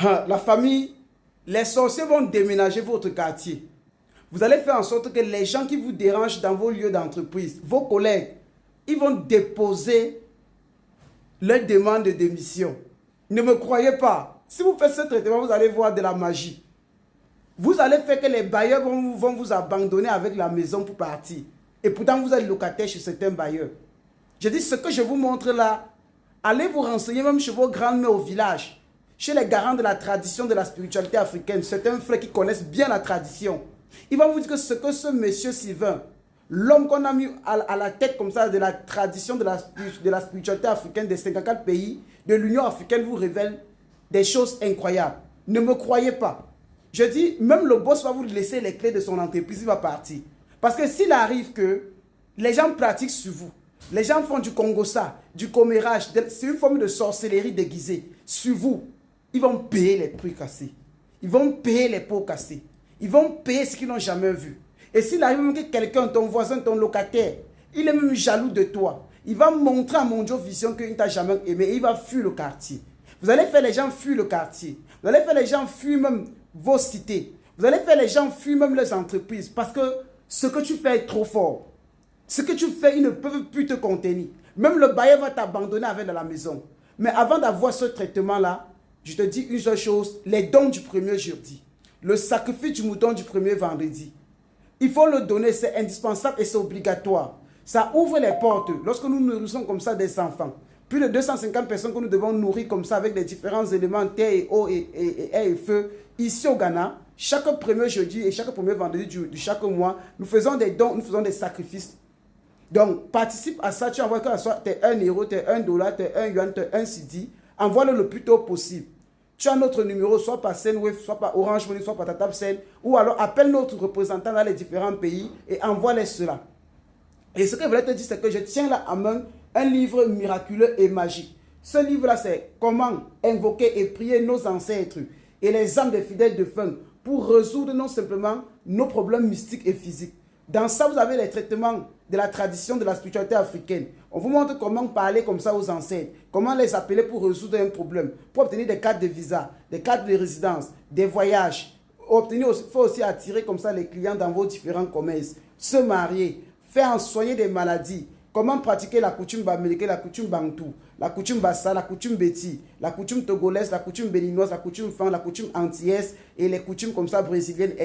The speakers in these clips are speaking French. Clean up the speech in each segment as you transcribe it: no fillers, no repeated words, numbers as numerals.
La famille, les sorciers vont déménager votre quartier. Vous allez faire en sorte que les gens qui vous dérangent dans vos lieux d'entreprise, vos collègues, ils vont déposer leur demande de démission. Ne me croyez pas. Si vous faites ce traitement, vous allez voir de la magie. Vous allez faire que les bailleurs vont vous abandonner avec la maison pour partir. Et pourtant, vous êtes locataire chez certains bailleurs. Je dis, ce que je vous montre là, allez vous renseigner même chez vos grands-mères au village, chez les garants de la tradition de la spiritualité africaine, certains frères qui connaissent bien la tradition. Ils vont vous dire que ce que ce monsieur Sylvain, l'homme qu'on a mis à la tête comme ça de la tradition de la spiritualité africaine des 54 pays, de l'Union africaine vous révèle des choses incroyables. Ne me croyez pas. Je dis, même le boss va vous laisser les clés de son entreprise, il va partir. Parce que s'il arrive que les gens pratiquent sur vous, les gens font du congossa, du commérage, c'est une forme de sorcellerie déguisée. Sur vous, ils vont payer les prix cassés. Ils vont payer les pots cassés. Ils vont payer ce qu'ils n'ont jamais vu. Et s'il arrive même que quelqu'un, ton voisin, ton locataire, il est même jaloux de toi, il va montrer à Mondio Vision qu'il ne t'a jamais aimé et il va fuir le quartier. Vous allez faire les gens fuir le quartier. Vous allez faire les gens fuir même vos cités. Vous allez faire les gens fuir même leurs entreprises parce que ce que tu fais est trop fort. Ce que tu fais, ils ne peuvent plus te contenir. Même le bailleur va t'abandonner avec de la maison. Mais avant d'avoir ce traitement-là, je te dis une seule chose, les dons du premier jeudi, le sacrifice du mouton du premier vendredi, il faut le donner, c'est indispensable et c'est obligatoire. Ça ouvre les portes. Lorsque nous nourrissons comme ça des enfants, plus de 250 personnes que nous devons nourrir comme ça avec les différents éléments terre et eau et air et feu, ici au Ghana, chaque premier jeudi et chaque premier vendredi de chaque mois, nous faisons des dons, nous faisons des sacrifices. Donc, participe à ça, tu envoies que ce soit t'es 1 euro, t'es 1 dollar, t'es 1 yuan, t'es 1 cedi, envoie-le le plus tôt possible. Tu as notre numéro, soit par Sendwave, soit par Orange Money, soit par ta table Send, ou alors appelle notre représentant dans les différents pays et envoie-les cela. Et ce que je voulais te dire, c'est que je tiens là à main un livre miraculeux et magique. Ce livre-là, c'est comment invoquer et prier nos ancêtres et les âmes des fidèles défunts pour résoudre non simplement nos problèmes mystiques et physiques. Dans ça, vous avez les traitements de la tradition de la spiritualité africaine. On vous montre comment parler comme ça aux ancêtres, comment les appeler pour résoudre un problème, pour obtenir des cartes de visa, des cartes de résidence, des voyages. Il faut aussi attirer comme ça les clients dans vos différents commerces, se marier, faire en soigner des maladies, comment pratiquer la coutume bamileke, la coutume bantou, la coutume bassa, la coutume beti, la coutume togolaise, la coutume béninoise, la coutume fan, la coutume antillaise et les coutumes comme ça brésiliennes,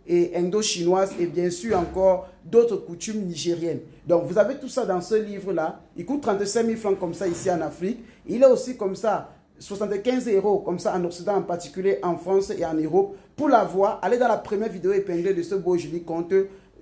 indo-chinoises et bien sûr encore d'autres coutumes nigériennes. Donc vous avez tout ça dans ce livre-là. Il coûte 35 000 francs comme ça ici en Afrique. Il est aussi comme ça 75 € comme ça en Occident, en particulier en France et en Europe. Pour l'avoir, allez dans la première vidéo épinglée de ce beau joli compte.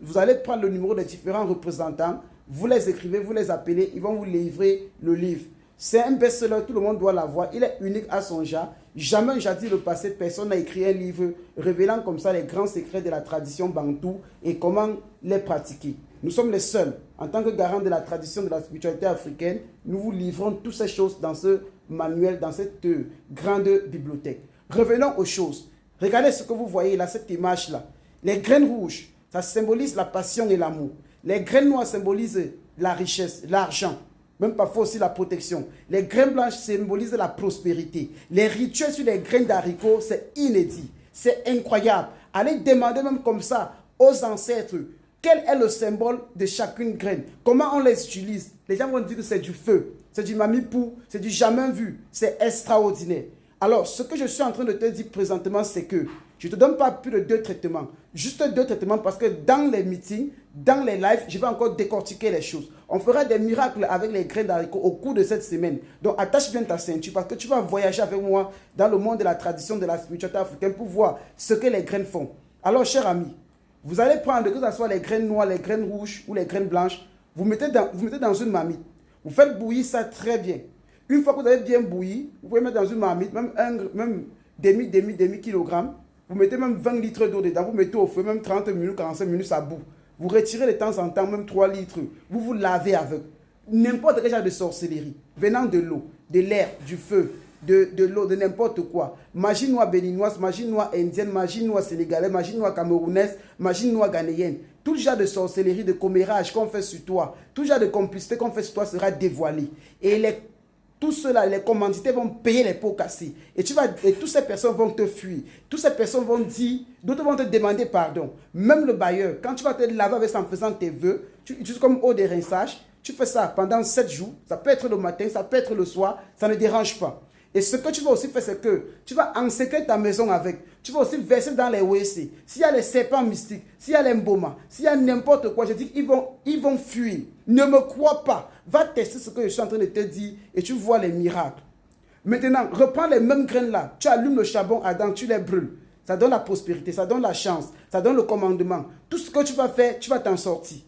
Vous allez prendre le numéro des différents représentants. Vous les écrivez, vous les appelez. Ils vont vous livrer le livre. C'est un best-seller, tout le monde doit l'avoir. Il est unique à son genre. Jamais, jadis le passé, personne n'a écrit un livre révélant comme ça les grands secrets de la tradition bantou et comment les pratiquer. Nous sommes les seuls, en tant que garants de la tradition de la spiritualité africaine, nous vous livrons toutes ces choses dans ce manuel, dans cette grande bibliothèque. Revenons aux choses. Regardez ce que vous voyez là, cette image-là. Les graines rouges, ça symbolise la passion et l'amour. Les graines noires symbolisent la richesse, l'argent. Même parfois aussi la protection. Les graines blanches symbolisent la prospérité. Les rituels sur les graines d'haricots, c'est inédit. C'est incroyable. Allez demander même comme ça aux ancêtres quel est le symbole de chacune graine. Comment on les utilise. Les gens vont dire que c'est du feu, c'est du mamipou, c'est du jamais vu. C'est extraordinaire. Alors, ce que je suis en train de te dire présentement, c'est que je ne te donne pas plus de 2 traitements. Juste 2 traitements parce que dans les meetings, dans les lives, je vais encore décortiquer les choses. On fera des miracles avec les graines d'haricots au cours de cette semaine. Donc, attache bien ta ceinture parce que tu vas voyager avec moi dans le monde de la tradition de la spiritualité africaine pour voir ce que les graines font. Alors, chers amis, vous allez prendre, que ce soit les graines noires, les graines rouges ou les graines blanches, vous mettez dans une marmite. Vous faites bouillir ça très bien. Une fois que vous avez bien bouilli, vous pouvez mettre dans une marmite, même demi kilogramme. Vous mettez même 20 litres d'eau dedans, vous mettez au feu, même 30 minutes, 45 minutes, ça bout. Vous retirez de temps en temps, même 3 litres. Vous vous lavez avec n'importe quel genre de sorcellerie, venant de l'eau, de l'air, du feu, de l'eau, de n'importe quoi. Magie noire béninoise, magie noire indienne, magie noire sénégalaise, magie noire camerounaise, magie noire ghanéenne. Tout genre de sorcellerie, de commérage qu'on fait sur toi, tout genre de complicité qu'on fait sur toi sera dévoilé. Et tous ceux-là, les commanditaires vont payer les pots cassés. Et toutes ces personnes vont te fuir. Toutes ces personnes vont dire, d'autres vont te demander pardon. Même le bailleur, quand tu vas te laver avec ça en faisant tes vœux, tu utilises comme eau de rinçage, tu fais ça pendant 7 jours. Ça peut être le matin, ça peut être le soir, ça ne dérange pas. Et ce que tu vas aussi faire, c'est que tu vas encercler ta maison avec. Tu vas aussi verser dans les WC. S'il y a les serpents mystiques, s'il y a les mboma, s'il y a n'importe quoi, je dis qu'ils vont fuir. Ne me crois pas. Va tester ce que je suis en train de te dire et tu vois les miracles. Maintenant, reprends les mêmes graines là. Tu allumes le charbon ardent, tu les brûles. Ça donne la prospérité, ça donne la chance, ça donne le commandement. Tout ce que tu vas faire, tu vas t'en sortir.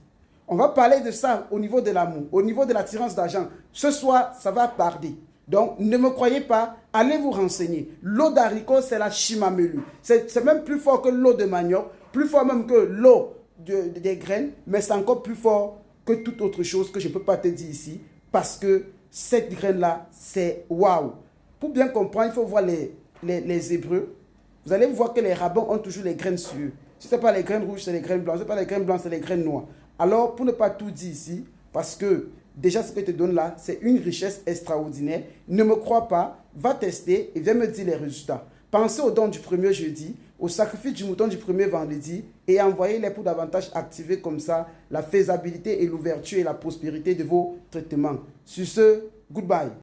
On va parler de ça au niveau de l'amour, au niveau de l'attirance d'argent. Ce soir, ça va parler. Donc, ne me croyez pas, allez vous renseigner. L'eau d'haricot, c'est la chimamelu. C'est même plus fort que l'eau de manioc, plus fort même que l'eau des graines, mais c'est encore plus fort que toute autre chose que je ne peux pas te dire ici, parce que cette graine-là, c'est waouh. Pour bien comprendre, il faut voir les Hébreux. Vous allez voir que les rabbins ont toujours les graines sur eux. Si ce n'est pas les graines rouges, c'est les graines blanches. Si ce n'est pas les graines blanches, c'est les graines noires. Alors, pour ne pas tout dire ici, parce que déjà, ce que je te donne là, c'est une richesse extraordinaire. Ne me crois pas, va tester et viens me dire les résultats. Pensez au don du premier jeudi, au sacrifice du mouton du premier vendredi et envoyez-les pour davantage activer comme ça la faisabilité et l'ouverture et la prospérité de vos traitements. Sur ce, goodbye.